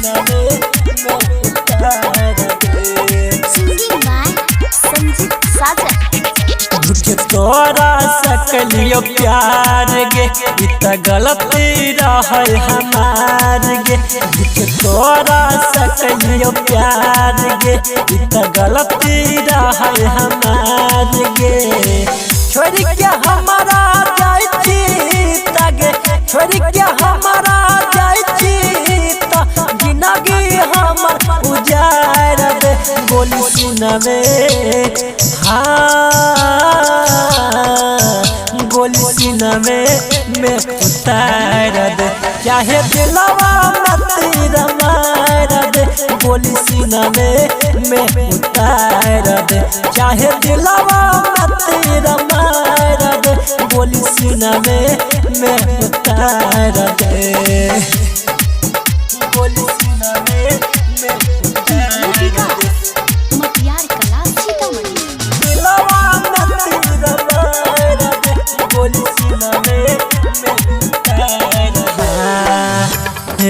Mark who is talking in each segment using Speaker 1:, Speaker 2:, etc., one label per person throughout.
Speaker 1: सीना में उतार दे।
Speaker 2: सिंगिंग बाय संजीत साजन।
Speaker 1: झूठे तोरा सकलियो प्यार गे इतना गलती रहे हमार गे। झूठे तोरा सकलियो प्यार गे इतना गलती रहे हमार गे। छोड़ के हमारा जाई छी तगे, छोड़ के हमारा जाई छी त जिंदगी हमर उजाड़ दे। बोली सुनवे गोली सीना में उतार दे। चाहे दिलवा में तीर मार दे। गोली सीना में उतार दे। चाहे दिलवा में तीर मार दे। गोली सीना में उतार दे। गोली सीना में उतार दे।
Speaker 2: मटियार कला सीतामढ़ी।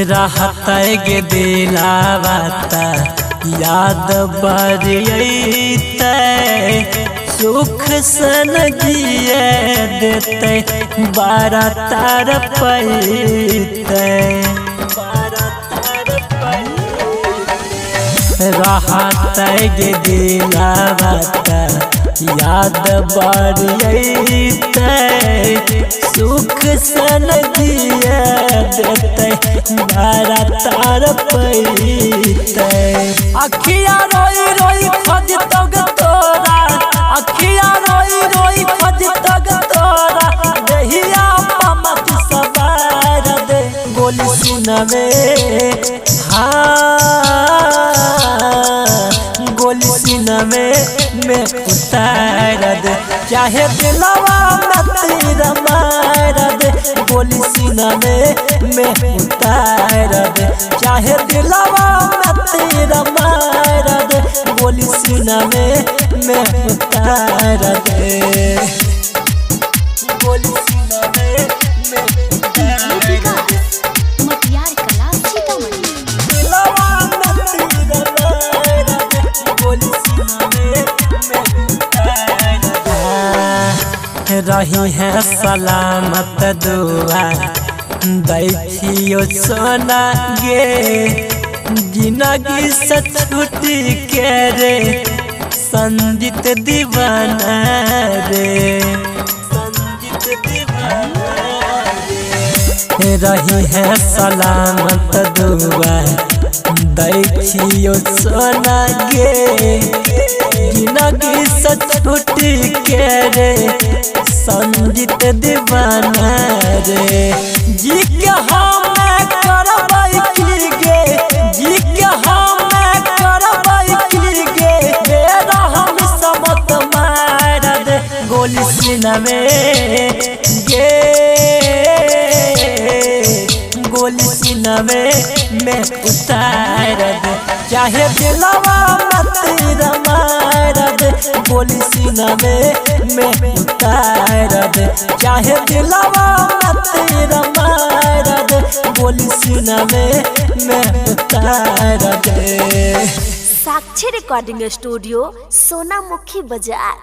Speaker 1: रहत गे दिलावता याद बरियत सुख सन जिए देते बारा तार पैते। रहत गे दिलावता याद बरियत सुख सन जिए देते बारा तार पैते। अखिया रोई रोई खोज तग तोरा, अखिया रोई रोई खोज तग तोरा दहिया मत सवार दे। गोली सुनवे गोली सीना में उतार दे। चाहे दिलवा में तीर मार दे। गोली सीना में उतार दे। चाहे दिलवा में तीर मार दे। गोली सीना में उतार दे। गोली सीना में उतार दे।
Speaker 2: मटियार कला सीतामढ़ी।
Speaker 1: रही है सलामत दुआ दैथियो सोना गे। जिंदगी से छुट्टी के रे संजीत दीवाना रे। संजीत दीवाना रे। रही है सलामत दुआ दैथियो सोना गे। जिंदगी से छुट्टी के रे संजीत दीवाना रे। जी के हम करबै की गे, जी के हम करबै की गे। बेरा हम समत मार दे। गोली सीना में गे गोली सीना में उतार दे। चाहे दिलवा में तीर मार दे। गोली सीना में उतार दे। चाहे दिलवा में तीर मार दे। गोली सीना में उतार दे।
Speaker 2: साक्षी रिकॉर्डिंग स्टूडियो सोनामुखी बाजार।